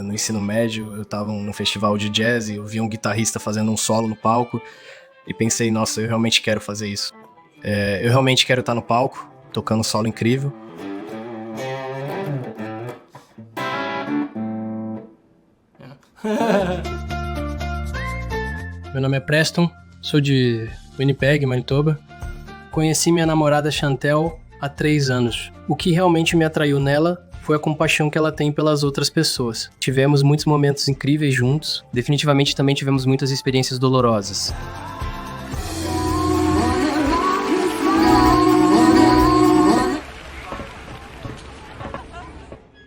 No ensino médio, eu tava num festival de jazz e eu vi um guitarrista fazendo um solo no palco e pensei, nossa, eu realmente quero fazer isso. Eu realmente quero estar no palco, tocando um solo incrível. Meu nome é Preston, sou de Winnipeg, Manitoba. Conheci minha namorada Chantel há 3 anos. O que realmente me atraiu nela foi a compaixão que ela tem pelas outras pessoas. Tivemos muitos momentos incríveis juntos, definitivamente também tivemos muitas experiências dolorosas.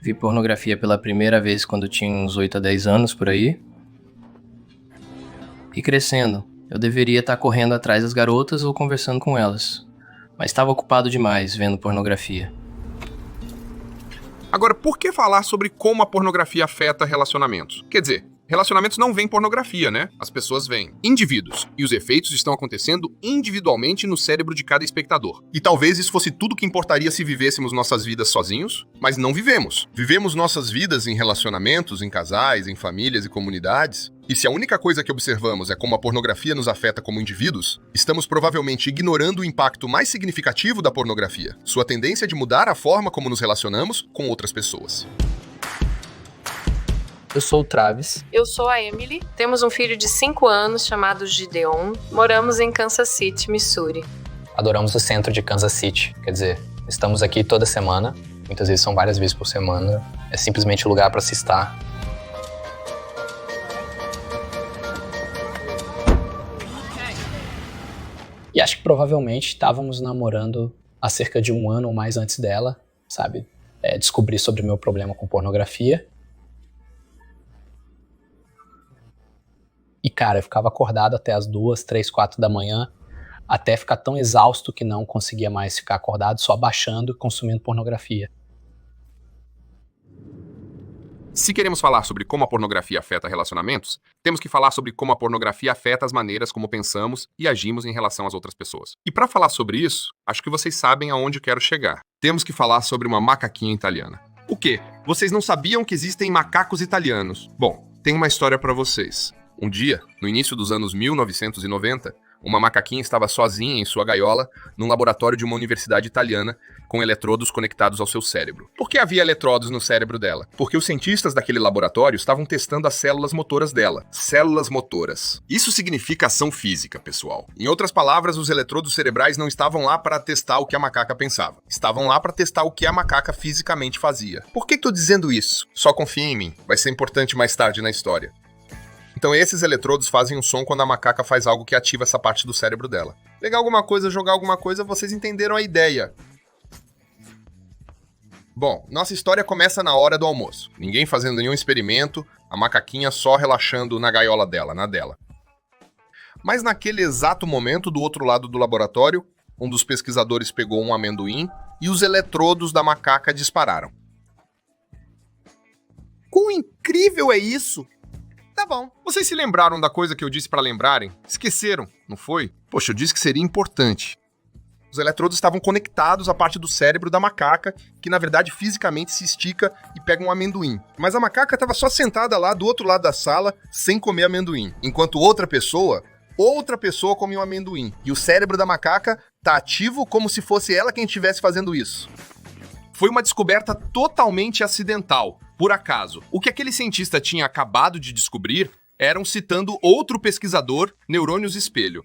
Vi pornografia pela primeira vez quando tinha uns 8 a 10 anos, por aí. E crescendo, eu deveria estar correndo atrás das garotas ou conversando com elas. Mas estava ocupado demais vendo pornografia. Agora, por que falar sobre como a pornografia afeta relacionamentos? Quer dizer, relacionamentos não veem pornografia, né? As pessoas veem indivíduos. E os efeitos estão acontecendo individualmente no cérebro de cada espectador. E talvez isso fosse tudo que importaria se vivêssemos nossas vidas sozinhos, mas não vivemos. Vivemos nossas vidas em relacionamentos, em casais, em famílias e comunidades. E se a única coisa que observamos é como a pornografia nos afeta como indivíduos, estamos provavelmente ignorando o impacto mais significativo da pornografia, sua tendência de mudar a forma como nos relacionamos com outras pessoas. Eu sou o Travis. Eu sou a Emily. Temos um filho de 5 anos chamado Gideon. Moramos em Kansas City, Missouri. Adoramos o centro de Kansas City. Quer dizer, estamos aqui toda semana. Muitas vezes são várias vezes por semana. É simplesmente o lugar para se estar. E acho que provavelmente estávamos namorando há cerca de 1 ano ou mais antes dela, sabe? Descobri sobre o meu problema com pornografia. E, cara, eu ficava acordado até as 2, 3, 4 da manhã, até ficar tão exausto que não conseguia mais ficar acordado, só baixando e consumindo pornografia. Se queremos falar sobre como a pornografia afeta relacionamentos, temos que falar sobre como a pornografia afeta as maneiras como pensamos e agimos em relação às outras pessoas. E para falar sobre isso, acho que vocês sabem aonde eu quero chegar. Temos que falar sobre uma macaquinha italiana. O quê? Vocês não sabiam que existem macacos italianos? Bom, tem uma história para vocês. Um dia, no início dos anos 1990, uma macaquinha estava sozinha em sua gaiola num laboratório de uma universidade italiana com eletrodos conectados ao seu cérebro. Por que havia eletrodos no cérebro dela? Porque os cientistas daquele laboratório estavam testando as células motoras dela. Células motoras. Isso significa ação física, pessoal. Em outras palavras, os eletrodos cerebrais não estavam lá para testar o que a macaca pensava. Estavam lá para testar o que a macaca fisicamente fazia. Por que estou dizendo isso? Só confia em mim. Vai ser importante mais tarde na história. Então esses eletrodos fazem um som quando a macaca faz algo que ativa essa parte do cérebro dela. Pegar alguma coisa, jogar alguma coisa, vocês entenderam a ideia. Bom, nossa história começa na hora do almoço. Ninguém fazendo nenhum experimento, a macaquinha só relaxando na gaiola dela, na dela. Mas naquele exato momento, do outro lado do laboratório, um dos pesquisadores pegou um amendoim e os eletrodos da macaca dispararam. Quão incrível é isso! Tá bom. Vocês se lembraram da coisa que eu disse pra lembrarem? Esqueceram, não foi? Poxa, eu disse que seria importante. Os eletrodos estavam conectados à parte do cérebro da macaca, que na verdade fisicamente se estica e pega um amendoim. Mas a macaca estava só sentada lá do outro lado da sala, sem comer amendoim. Enquanto outra pessoa comia um amendoim. E o cérebro da macaca tá ativo como se fosse ela quem estivesse fazendo isso. Foi uma descoberta totalmente acidental, por acaso. O que aquele cientista tinha acabado de descobrir eram, citando outro pesquisador, neurônios espelho.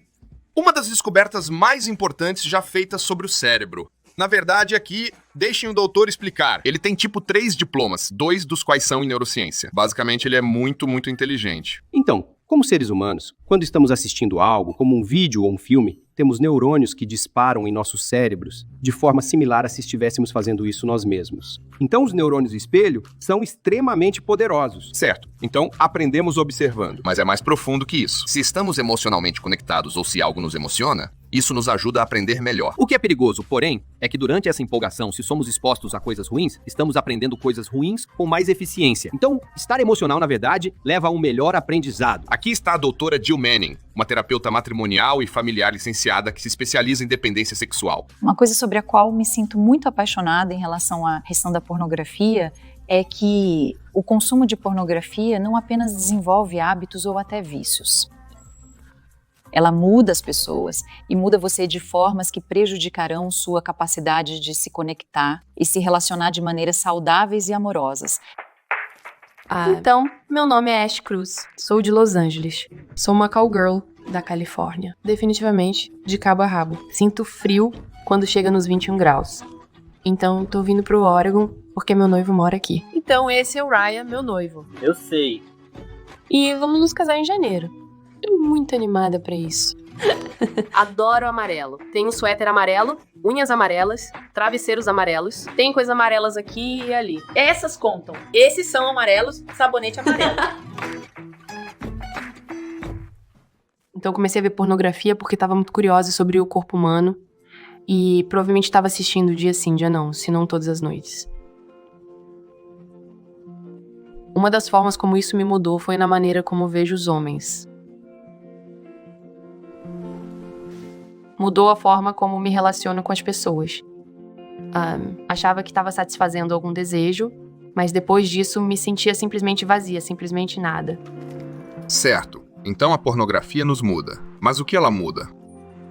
Uma das descobertas mais importantes já feitas sobre o cérebro. Na verdade, aqui, deixem o doutor explicar. Ele tem tipo 3 diplomas, 2 dos quais são em neurociência. Basicamente, ele é muito, muito inteligente. Então, como seres humanos, quando estamos assistindo algo, como um vídeo ou um filme, temos neurônios que disparam em nossos cérebros de forma similar a se estivéssemos fazendo isso nós mesmos. Então, os neurônios espelho são extremamente poderosos. Certo. Então, aprendemos observando. Mas é mais profundo que isso. Se estamos emocionalmente conectados ou se algo nos emociona, Isso nos ajuda a aprender melhor. O que é perigoso, porém, é que durante essa empolgação, se somos expostos a coisas ruins, estamos aprendendo coisas ruins com mais eficiência. Então, estar emocional, na verdade, leva a um melhor aprendizado. Aqui está a doutora Jill Manning, uma terapeuta matrimonial e familiar licenciada que se especializa em dependência sexual. Uma coisa sobre a qual me sinto muito apaixonada em relação à questão da pornografia é que o consumo de pornografia não apenas desenvolve hábitos ou até vícios. Ela muda as pessoas e muda você de formas que prejudicarão sua capacidade de se conectar e se relacionar de maneiras saudáveis e amorosas. Então, meu nome é Ash Cruz, sou de Los Angeles. Sou uma cowgirl da Califórnia, definitivamente de cabo a rabo. Sinto frio quando chega nos 21 graus. Então, tô vindo pro Oregon porque meu noivo mora aqui. Então, esse é o Ryan, meu noivo. Eu sei. E vamos nos casar em janeiro. Tô muito animada pra isso. Adoro amarelo. Tenho um suéter amarelo, unhas amarelas, travesseiros amarelos. Tem coisas amarelas aqui e ali. Essas contam. Esses são amarelos, sabonete amarelo. Então eu comecei a ver pornografia porque tava muito curiosa sobre o corpo humano. E provavelmente estava assistindo dia sim, dia não, se não todas as noites. Uma das formas como isso me mudou foi na maneira como vejo os homens. Mudou a forma como me relaciono com as pessoas. Achava que estava satisfazendo algum desejo, mas depois disso me sentia simplesmente vazia, simplesmente nada. Certo, então a pornografia nos muda. Mas o que ela muda?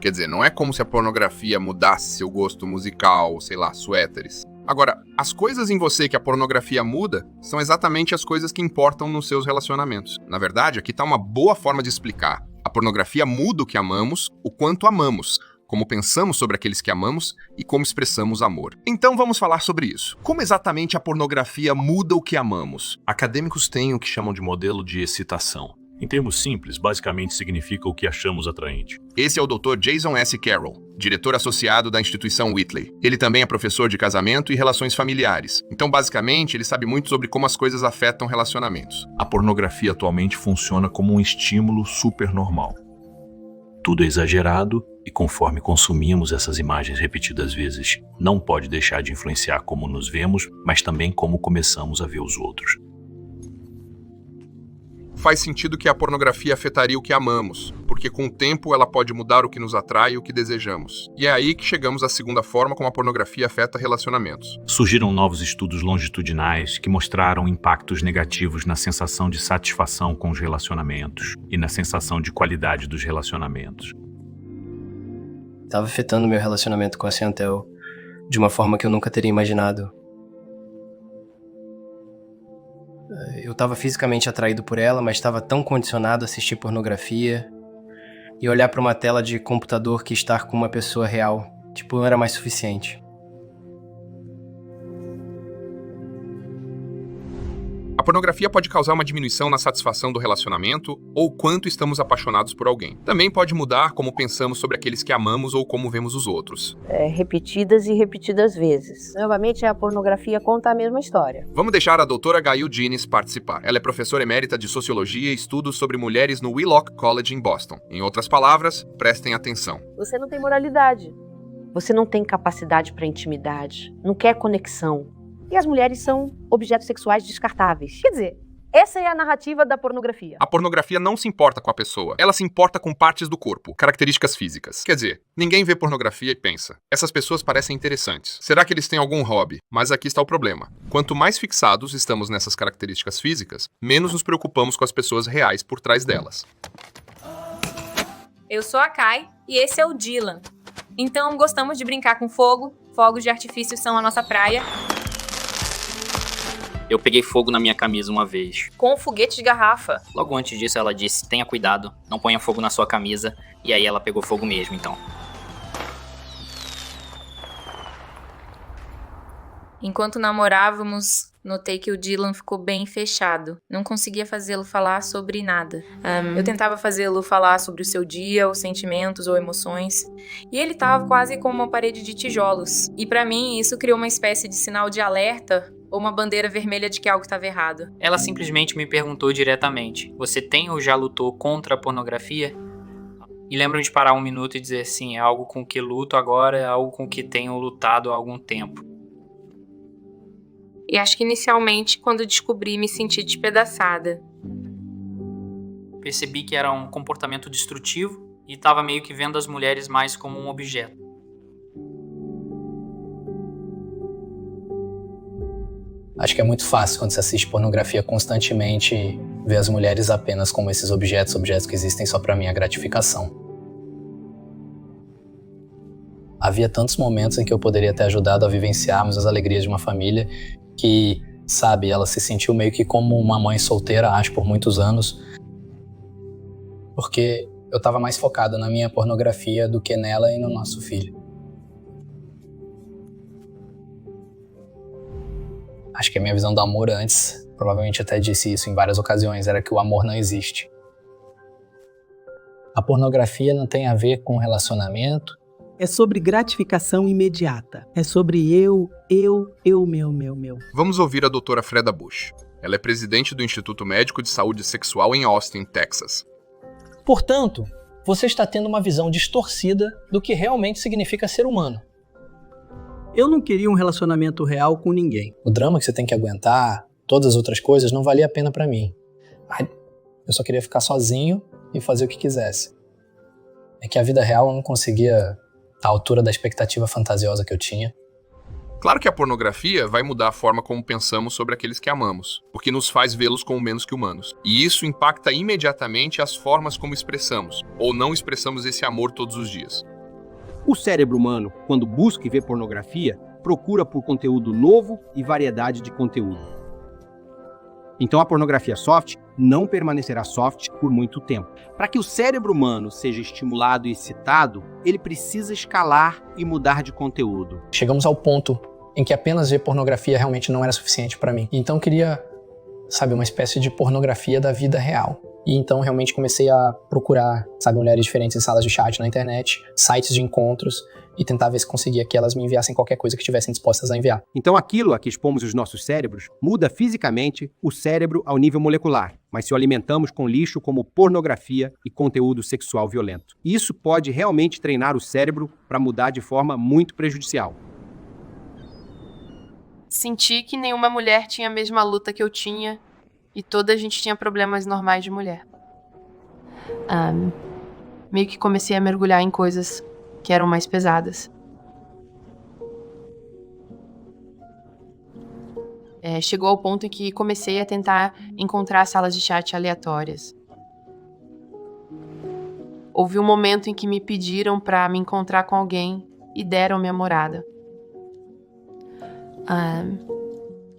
Quer dizer, não é como se a pornografia mudasse seu gosto musical, sei lá, suéteres. Agora, as coisas em você que a pornografia muda são exatamente as coisas que importam nos seus relacionamentos. Na verdade, aqui está uma boa forma de explicar. A pornografia muda o que amamos, o quanto amamos, como pensamos sobre aqueles que amamos e como expressamos amor. Então vamos falar sobre isso. Como exatamente a pornografia muda o que amamos? Acadêmicos têm o que chamam de modelo de excitação. Em termos simples, basicamente significa o que achamos atraente. Esse é o Dr. Jason S. Carroll, diretor associado da instituição Whitley. Ele também é professor de casamento e relações familiares. Então, basicamente, ele sabe muito sobre como as coisas afetam relacionamentos. A pornografia atualmente funciona como um estímulo supernormal. Tudo é exagerado e, conforme consumimos essas imagens repetidas vezes, não pode deixar de influenciar como nos vemos, mas também como começamos a ver os outros. Faz sentido que a pornografia afetaria o que amamos, porque com o tempo ela pode mudar o que nos atrai e o que desejamos. E é aí que chegamos à segunda forma como a pornografia afeta relacionamentos. Surgiram novos estudos longitudinais que mostraram impactos negativos na sensação de satisfação com os relacionamentos e na sensação de qualidade dos relacionamentos. Tava afetando meu relacionamento com a Chantel de uma forma que eu nunca teria imaginado. Eu estava fisicamente atraído por ela, mas estava tão condicionado a assistir pornografia e olhar para uma tela de computador que estar com uma pessoa real, não era mais suficiente. A pornografia pode causar uma diminuição na satisfação do relacionamento ou quanto estamos apaixonados por alguém. Também pode mudar como pensamos sobre aqueles que amamos ou como vemos os outros. Repetidas e repetidas vezes. Novamente, a pornografia conta a mesma história. Vamos deixar a doutora Gail Diniz participar. Ela é professora emérita de Sociologia e Estudos sobre Mulheres no Wheelock College em Boston. Em outras palavras, prestem atenção. Você não tem moralidade. Você não tem capacidade para intimidade. Não quer conexão. E as mulheres são objetos sexuais descartáveis. Quer dizer, essa é a narrativa da pornografia. A pornografia não se importa com a pessoa. Ela se importa com partes do corpo, características físicas. Quer dizer, ninguém vê pornografia e pensa, essas pessoas parecem interessantes. Será que eles têm algum hobby? Mas aqui está o problema. Quanto mais fixados estamos nessas características físicas, menos nos preocupamos com as pessoas reais por trás delas. Eu sou a Kai e esse é o Dylan. Então gostamos de brincar com fogo. Fogos de artifício são a nossa praia. Eu peguei fogo na minha camisa uma vez. Com um foguete de garrafa. Logo antes disso ela disse, tenha cuidado, não ponha fogo na sua camisa. E aí ela pegou fogo mesmo, então. Enquanto namorávamos, notei que o Dylan ficou bem fechado. Não conseguia fazê-lo falar sobre nada. Eu tentava fazê-lo falar sobre o seu dia, ou sentimentos, ou emoções. E ele estava quase como uma parede de tijolos. E pra mim, isso criou uma espécie de sinal de alerta, ou uma bandeira vermelha de que algo estava errado. Ela simplesmente me perguntou diretamente, você tem ou já lutou contra a pornografia? e lembro de parar um minuto e dizer assim, é algo com que luto agora, é algo com que tenho lutado há algum tempo. E acho que inicialmente, quando descobri, me senti despedaçada. Percebi que era um comportamento destrutivo e estava meio que vendo as mulheres mais como um objeto. Acho que é muito fácil quando você assiste pornografia constantemente ver as mulheres apenas como esses objetos que existem só pra minha gratificação. Havia tantos momentos em que eu poderia ter ajudado a vivenciarmos as alegrias de uma família que, sabe, ela se sentiu meio que como uma mãe solteira, acho, por muitos anos, porque eu tava mais focado na minha pornografia do que nela e no nosso filho. Acho que a minha visão do amor antes, provavelmente até disse isso em várias ocasiões, era que o amor não existe. A pornografia não tem a ver com relacionamento. É sobre gratificação imediata. É sobre eu, meu. Vamos ouvir a doutora Freda Bush. Ela é presidente do Instituto Médico de Saúde Sexual em Austin, Texas. Portanto, você está tendo uma visão distorcida do que realmente significa ser humano. Eu não queria um relacionamento real com ninguém. O drama que você tem que aguentar, todas as outras coisas, não valia a pena pra mim. Eu só queria ficar sozinho e fazer o que quisesse. É que a vida real eu não conseguia estar à altura da expectativa fantasiosa que eu tinha. Claro que a pornografia vai mudar a forma como pensamos sobre aqueles que amamos, porque nos faz vê-los como menos que humanos. E isso impacta imediatamente as formas como expressamos, ou não expressamos esse amor todos os dias. O cérebro humano, quando busca e vê pornografia, procura por conteúdo novo e variedade de conteúdo. Então a pornografia soft não permanecerá soft por muito tempo. Para que o cérebro humano seja estimulado e excitado, ele precisa escalar e mudar de conteúdo. Chegamos ao ponto em que apenas ver pornografia realmente não era suficiente para mim. Então eu queria, sabe, uma espécie de pornografia da vida real. E então realmente comecei a procurar, sabe, mulheres diferentes em salas de chat na internet, sites de encontros, e tentar ver se conseguia que elas me enviassem qualquer coisa que estivessem dispostas a enviar. Então aquilo a que expomos os nossos cérebros muda fisicamente o cérebro ao nível molecular, mas se o alimentamos com lixo como pornografia e conteúdo sexual violento. Isso pode realmente treinar o cérebro para mudar de forma muito prejudicial. Senti que nenhuma mulher tinha a mesma luta que eu tinha e toda a gente tinha problemas normais de mulher. Meio que comecei a mergulhar em coisas que eram mais pesadas. Chegou ao ponto em que comecei a tentar encontrar salas de chat aleatórias. Houve um momento em que me pediram para me encontrar com alguém e deram minha morada.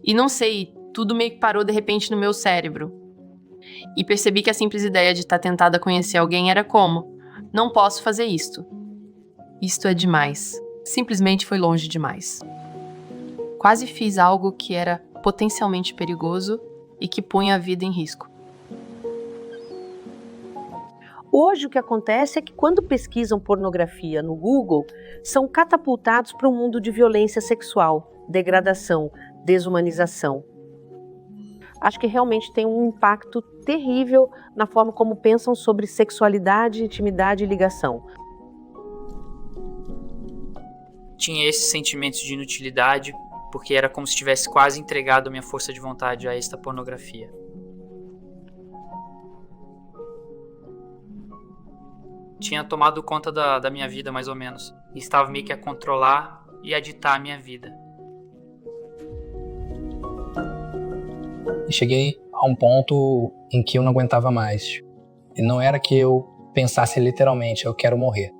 E não sei, tudo meio que parou de repente no meu cérebro. E percebi que a simples ideia de estar tentada a conhecer alguém era como: não posso fazer isto. Isto é demais. Simplesmente foi longe demais. Quase fiz algo que era potencialmente perigoso e que punha a vida em risco. Hoje o que acontece é que quando pesquisam pornografia no Google, são catapultados para um mundo de violência sexual, degradação, desumanização. Acho que realmente tem um impacto terrível na forma como pensam sobre sexualidade, intimidade e ligação. Tinha esses sentimentos de inutilidade, porque era como se tivesse quase entregado a minha força de vontade a esta pornografia. Tinha tomado conta da minha vida, mais ou menos, e estava meio que a controlar e a ditar a minha vida. E cheguei a um ponto em que eu não aguentava mais. E não era que eu pensasse literalmente, eu quero morrer.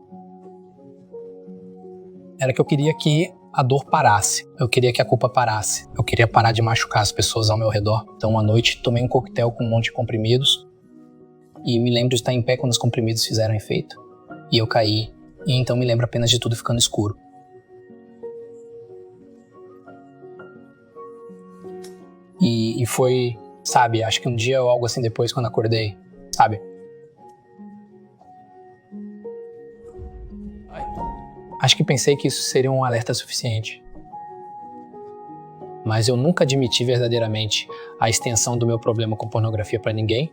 Era que eu queria que a dor parasse. Eu queria que a culpa parasse. Eu queria parar de machucar as pessoas ao meu redor. Então, uma noite, tomei um coquetel com um monte de comprimidos. E me lembro de estar em pé quando os comprimidos fizeram efeito. E eu caí. E então me lembro apenas de tudo ficando escuro. E foi, sabe, acho que um dia ou algo assim depois, quando acordei, sabe? Acho que pensei que isso seria um alerta suficiente. Mas eu nunca admiti verdadeiramente a extensão do meu problema com pornografia para ninguém.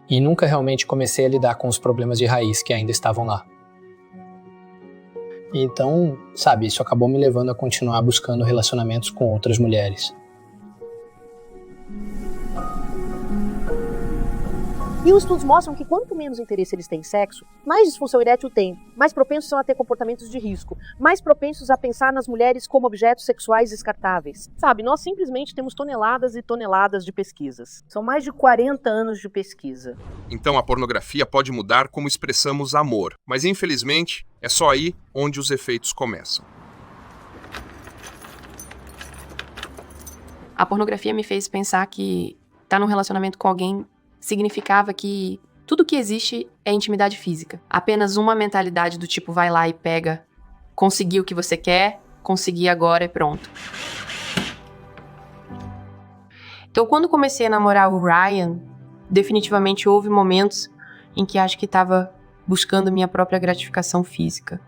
e nunca realmente comecei a lidar com os problemas de raiz que ainda estavam lá. Então, sabe, isso acabou me levando a continuar buscando relacionamentos com outras mulheres. E os estudos mostram que quanto menos interesse eles têm em sexo, mais disfunção erétil têm, mais propensos são a ter comportamentos de risco, mais propensos a pensar nas mulheres como objetos sexuais descartáveis. Sabe, nós simplesmente temos toneladas e toneladas de pesquisas. São mais de 40 anos de pesquisa. Então a pornografia pode mudar como expressamos amor, mas infelizmente é só aí onde os efeitos começam. A pornografia me fez pensar que estar num relacionamento com alguém significava que tudo que existe é intimidade física. Apenas uma mentalidade do tipo vai lá e pega, conseguir o que você quer, conseguir agora e pronto. Então quando comecei a namorar o Ryan, definitivamente houve momentos em que acho que estava buscando minha própria gratificação física.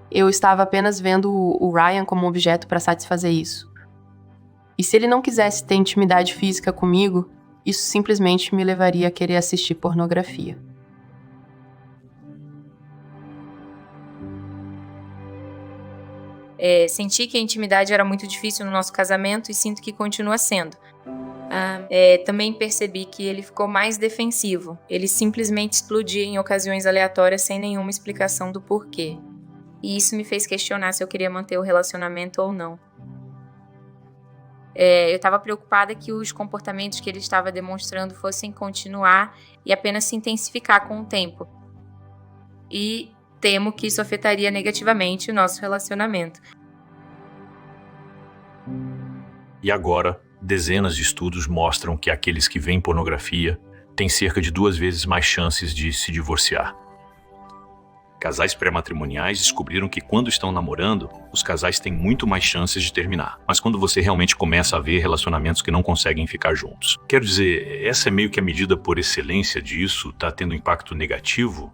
Eu estava apenas vendo o Ryan como um objeto para satisfazer isso. E se ele não quisesse ter intimidade física comigo, isso simplesmente me levaria a querer assistir pornografia. Senti que a intimidade era muito difícil no nosso casamento e sinto que continua sendo. Também percebi que ele ficou mais defensivo. Ele simplesmente explodia em ocasiões aleatórias sem nenhuma explicação do porquê. E isso me fez questionar se eu queria manter o relacionamento ou não. Eu estava preocupada que os comportamentos que ele estava demonstrando fossem continuar e apenas se intensificar com o tempo. E temo que isso afetaria negativamente o nosso relacionamento. E agora, dezenas de estudos mostram que aqueles que veem pornografia têm cerca de 2 vezes mais chances de se divorciar. Casais pré-matrimoniais descobriram que quando estão namorando, os casais têm muito mais chances de terminar. Mas quando você realmente começa a ver relacionamentos que não conseguem ficar juntos. Quero dizer, essa é meio que a medida por excelência disso, tá tendo impacto negativo?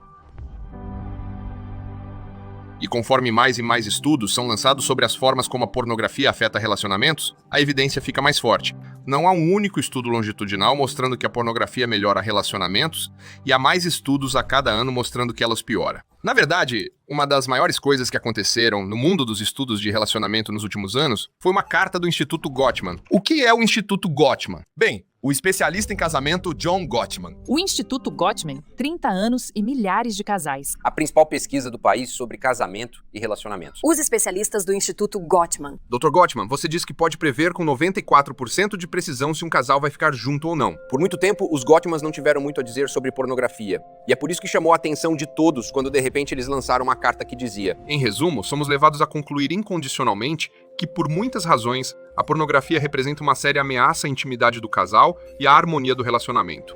E conforme mais e mais estudos são lançados sobre as formas como a pornografia afeta relacionamentos, a evidência fica mais forte. Não há um único estudo longitudinal mostrando que a pornografia melhora relacionamentos, e há mais estudos a cada ano mostrando que ela os piora. Na verdade, uma das maiores coisas que aconteceram no mundo dos estudos de relacionamento nos últimos anos foi uma carta do Instituto Gottman. O que é o Instituto Gottman? Bem, o especialista em casamento John Gottman. O Instituto Gottman, 30 anos e milhares de casais. A principal pesquisa do país sobre casamento e relacionamentos. Os especialistas do Instituto Gottman. Dr. Gottman, você diz que pode prever com 94% de precisão se um casal vai ficar junto ou não. Por muito tempo, os Gottmans não tiveram muito a dizer sobre pornografia. E é por isso que chamou a atenção de todos quando de repente eles lançaram uma carta que dizia: em resumo, somos levados a concluir incondicionalmente que, por muitas razões, a pornografia representa uma séria ameaça à intimidade do casal e à harmonia do relacionamento.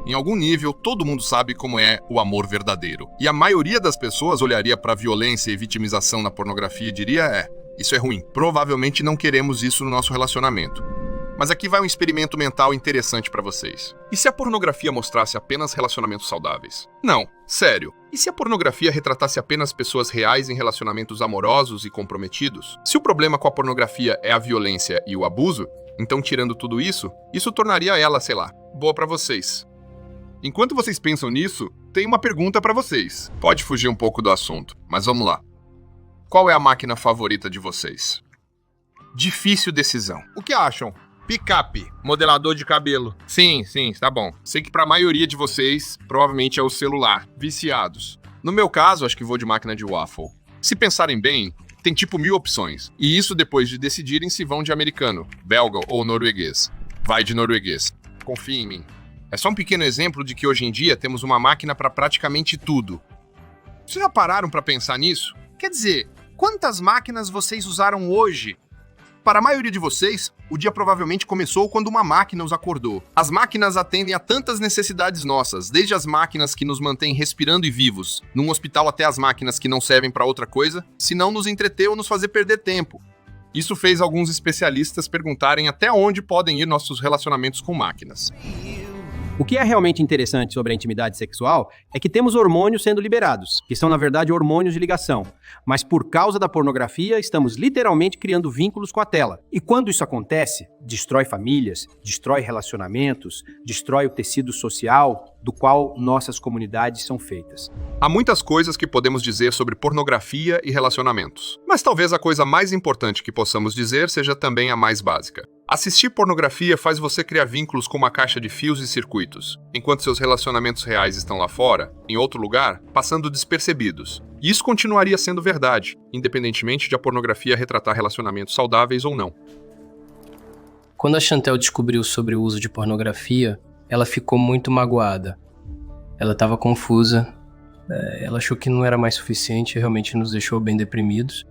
Em algum nível, todo mundo sabe como é o amor verdadeiro. E a maioria das pessoas olharia para a violência e vitimização na pornografia e diria: isso é ruim. Provavelmente não queremos isso no nosso relacionamento. Mas aqui vai um experimento mental interessante para vocês. E se a pornografia mostrasse apenas relacionamentos saudáveis? Não, sério. E se a pornografia retratasse apenas pessoas reais em relacionamentos amorosos e comprometidos? Se o problema com a pornografia é a violência e o abuso, então tirando tudo isso tornaria ela, sei lá, boa para vocês. Enquanto vocês pensam nisso, tem uma pergunta para vocês. Pode fugir um pouco do assunto, mas vamos lá. Qual é a máquina favorita de vocês? Difícil decisão. O que acham? Picape, modelador de cabelo. Sim, tá bom. Sei que pra maioria de vocês, provavelmente é o celular. Viciados. No meu caso, acho que vou de máquina de waffle. Se pensarem bem, tem tipo 1000 opções. E isso depois de decidirem se vão de americano, belga ou norueguês. Vai de norueguês. Confia em mim. É só um pequeno exemplo de que hoje em dia temos uma máquina para praticamente tudo. Vocês já pararam para pensar nisso? Quer dizer, quantas máquinas vocês usaram hoje? Para a maioria de vocês, o dia provavelmente começou quando uma máquina os acordou. As máquinas atendem a tantas necessidades nossas, desde as máquinas que nos mantêm respirando e vivos, num hospital até as máquinas que não servem para outra coisa, senão nos entreter ou nos fazer perder tempo. Isso fez alguns especialistas perguntarem até onde podem ir nossos relacionamentos com máquinas. O que é realmente interessante sobre a intimidade sexual é que temos hormônios sendo liberados, que são, na verdade, hormônios de ligação. Mas por causa da pornografia, estamos literalmente criando vínculos com a tela. E quando isso acontece, destrói famílias, destrói relacionamentos, destrói o tecido social do qual nossas comunidades são feitas. Há muitas coisas que podemos dizer sobre pornografia e relacionamentos, mas talvez a coisa mais importante que possamos dizer seja também a mais básica. Assistir pornografia faz você criar vínculos com uma caixa de fios e circuitos, enquanto seus relacionamentos reais estão lá fora, em outro lugar, passando despercebidos. E isso continuaria sendo verdade, independentemente de a pornografia retratar relacionamentos saudáveis ou não. Quando a Chantel descobriu sobre o uso de pornografia, ela ficou muito magoada. Ela estava confusa, ela achou que não era mais suficiente e realmente nos deixou bem deprimidos.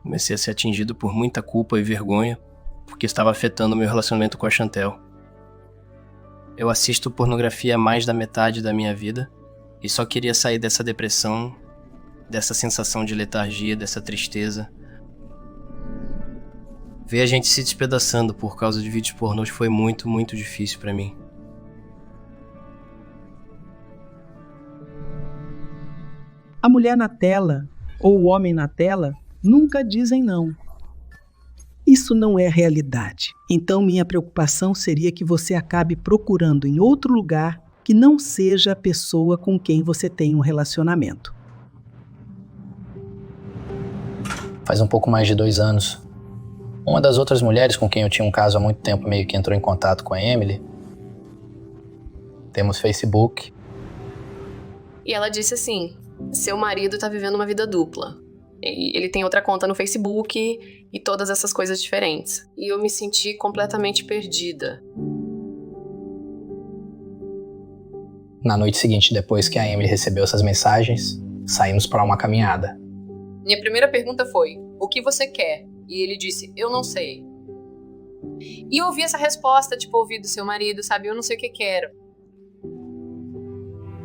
Comecei a ser atingido por muita culpa e vergonha, porque estava afetando o meu relacionamento com a Chantel. Eu assisto pornografia há mais da metade da minha vida e só queria sair dessa depressão, dessa sensação de letargia, dessa tristeza. Ver a gente se despedaçando por causa de vídeos pornôs foi muito, muito difícil pra mim. A mulher na tela ou o homem na tela nunca dizem não. Isso não é realidade. Então minha preocupação seria que você acabe procurando em outro lugar que não seja a pessoa com quem você tem um relacionamento. Faz um pouco mais de 2 anos. Uma das outras mulheres com quem eu tinha um caso há muito tempo meio que entrou em contato com a Emily. Temos Facebook. E ela disse assim, seu marido tá vivendo uma vida dupla. Ele tem outra conta no Facebook e todas essas coisas diferentes. E eu me senti completamente perdida. Na noite seguinte, depois que a Emily recebeu essas mensagens, saímos para uma caminhada. Minha primeira pergunta foi, o que você quer? E ele disse, eu não sei. E eu ouvi essa resposta, tipo, ouvir do seu marido, sabe? Eu não sei o que quero.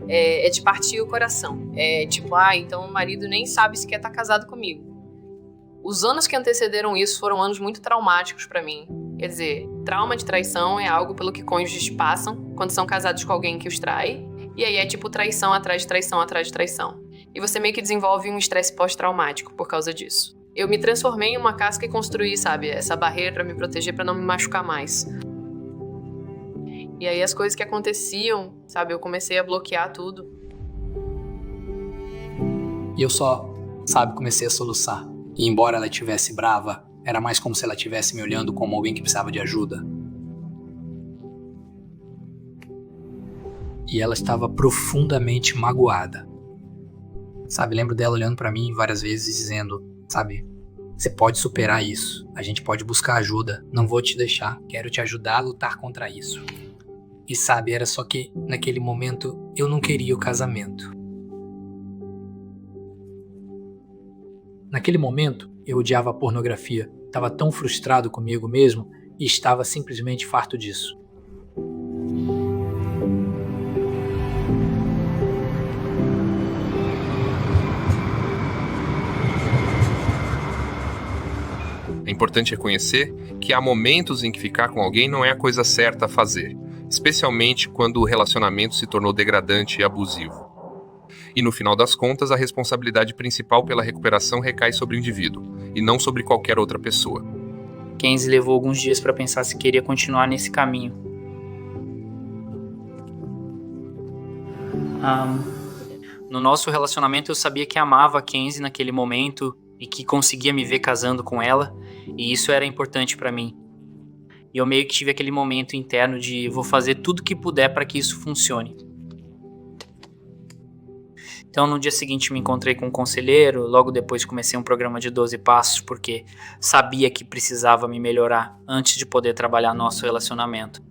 É de partir o coração. É tipo, então o marido nem sabe se quer estar casado comigo. Os anos que antecederam isso foram anos muito traumáticos pra mim. Quer dizer, trauma de traição é algo pelo que cônjuges passam quando são casados com alguém que os trai. E aí é tipo traição atrás de traição atrás de traição. E você meio que desenvolve um estresse pós-traumático por causa disso. Eu me transformei em uma casca e construí, sabe, essa barreira pra me proteger, pra não me machucar mais. E aí as coisas que aconteciam, sabe, eu comecei a bloquear tudo. E eu só, comecei a soluçar. E embora ela estivesse brava, era mais como se ela estivesse me olhando como alguém que precisava de ajuda. E ela estava profundamente magoada. Sabe, lembro dela olhando pra mim várias vezes dizendo, sabe, você pode superar isso, a gente pode buscar ajuda, não vou te deixar, quero te ajudar a lutar contra isso. E sabe, era só que naquele momento eu não queria o casamento. Naquele momento eu odiava a pornografia, estava tão frustrado comigo mesmo e estava simplesmente farto disso. É importante reconhecer que há momentos em que ficar com alguém não é a coisa certa a fazer, especialmente quando o relacionamento se tornou degradante e abusivo. E no final das contas, a responsabilidade principal pela recuperação recai sobre o indivíduo, e não sobre qualquer outra pessoa. Kenzie levou alguns dias para pensar se queria continuar nesse caminho. No nosso relacionamento eu sabia que amava a Kenzie naquele momento e que conseguia me ver casando com ela, e isso era importante para mim. E eu meio que tive aquele momento interno de vou fazer tudo que puder para que isso funcione. Então no dia seguinte me encontrei com um conselheiro, logo depois comecei um programa de 12 passos porque sabia que precisava me melhorar antes de poder trabalhar nosso relacionamento.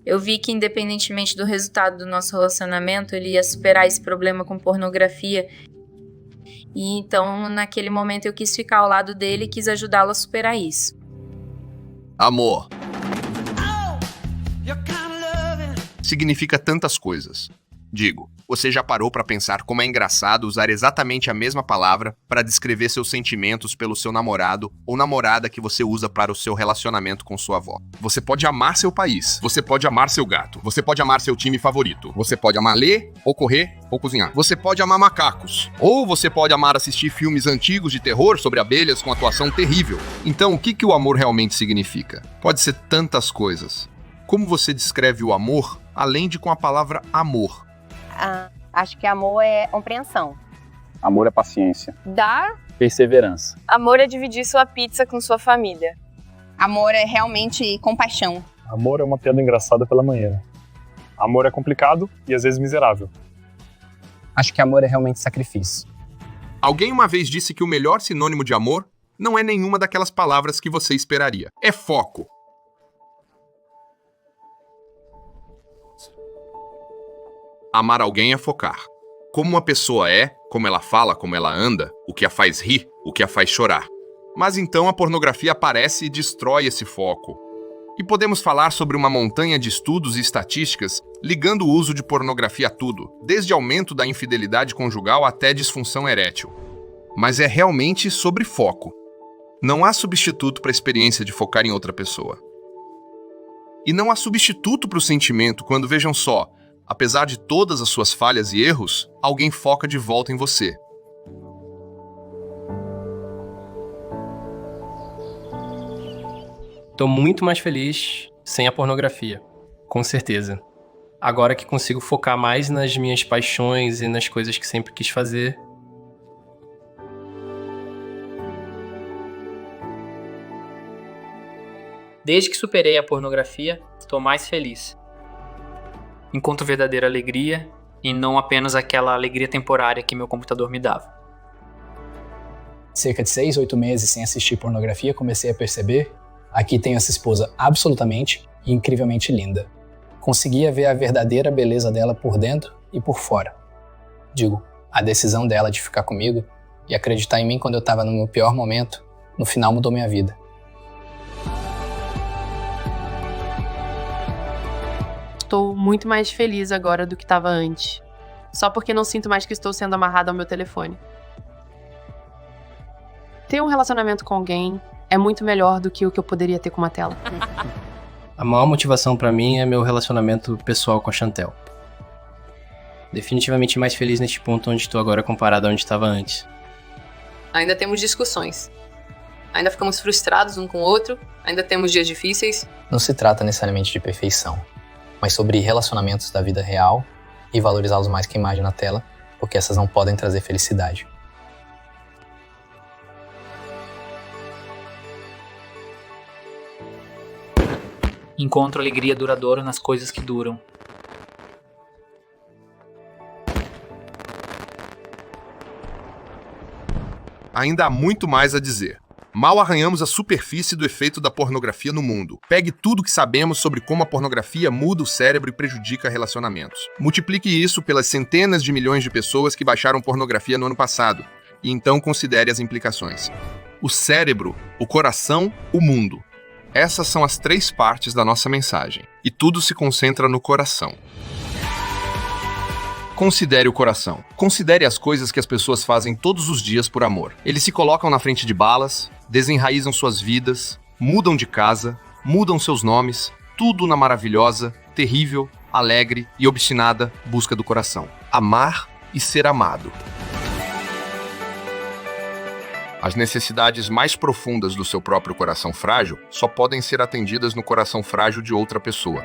Eu vi que independentemente do resultado do nosso relacionamento, ele ia superar esse problema com pornografia. E então naquele momento eu quis ficar ao lado dele e quis ajudá-lo a superar isso. Amor. Significa tantas coisas. Digo, Você já parou para pensar como é engraçado usar exatamente a mesma palavra para descrever seus sentimentos pelo seu namorado ou namorada que você usa para o seu relacionamento com sua avó? Você pode amar seu país, você pode amar seu gato, você pode amar seu time favorito, você pode amar ler, ou correr, ou cozinhar. Você pode amar macacos, ou você pode amar assistir filmes antigos de terror sobre abelhas com atuação terrível. Então, o que o amor realmente significa? Pode ser tantas coisas. Como você descreve o amor, além de com a palavra amor? Acho que amor é compreensão. Amor é paciência. Dar. Perseverança. Amor é dividir sua pizza com sua família. Amor é realmente compaixão. Amor é uma piada engraçada pela manhã. Amor é complicado e às vezes miserável. Acho que amor é realmente sacrifício. Alguém uma vez disse que o melhor sinônimo de amor não é nenhuma daquelas palavras que você esperaria. É foco. Amar alguém é focar. Como uma pessoa é, como ela fala, como ela anda, o que a faz rir, o que a faz chorar. Mas então a pornografia aparece e destrói esse foco. E podemos falar sobre uma montanha de estudos e estatísticas ligando o uso de pornografia a tudo, desde aumento da infidelidade conjugal até disfunção erétil. Mas é realmente sobre foco. Não há substituto para a experiência de focar em outra pessoa. E não há substituto para o sentimento quando, vejam só, apesar de todas as suas falhas e erros, alguém foca de volta em você. Tô muito mais feliz sem a pornografia, com certeza. Agora que consigo focar mais nas minhas paixões e nas coisas que sempre quis fazer. Desde que superei a pornografia, tô mais feliz. Encontro verdadeira alegria e não apenas aquela alegria temporária que meu computador me dava. Cerca de 6, 8 meses sem assistir pornografia, comecei a perceber: aqui tenho essa esposa absolutamente e incrivelmente linda. Conseguia ver a verdadeira beleza dela por dentro e por fora. Digo, a decisão dela de ficar comigo e acreditar em mim quando eu estava no meu pior momento, no final mudou minha vida. Estou muito mais feliz agora do que estava antes. Só porque não sinto mais que estou sendo amarrada ao meu telefone. Ter um relacionamento com alguém é muito melhor do que o que eu poderia ter com uma tela. A maior motivação pra mim é meu relacionamento pessoal com a Chantel. Definitivamente mais feliz neste ponto onde estou agora comparado a onde estava antes. Ainda temos discussões. Ainda ficamos frustrados um com o outro. Ainda temos dias difíceis. Não se trata necessariamente de perfeição, mas sobre relacionamentos da vida real e valorizá-los mais que a imagem na tela, porque essas não podem trazer felicidade. Encontro alegria duradoura nas coisas que duram. Ainda há muito mais a dizer. Mal arranhamos a superfície do efeito da pornografia no mundo. Pegue tudo que sabemos sobre como a pornografia muda o cérebro e prejudica relacionamentos. Multiplique isso pelas centenas de milhões de pessoas que baixaram pornografia no ano passado. E então considere as implicações. O cérebro, o coração, o mundo. Essas são as 3 partes da nossa mensagem. E tudo se concentra no coração. Considere o coração. Considere as coisas que as pessoas fazem todos os dias por amor. Eles se colocam na frente de balas, desenraizam suas vidas, mudam de casa, mudam seus nomes, tudo na maravilhosa, terrível, alegre e obstinada busca do coração. Amar e ser amado. As necessidades mais profundas do seu próprio coração frágil só podem ser atendidas no coração frágil de outra pessoa.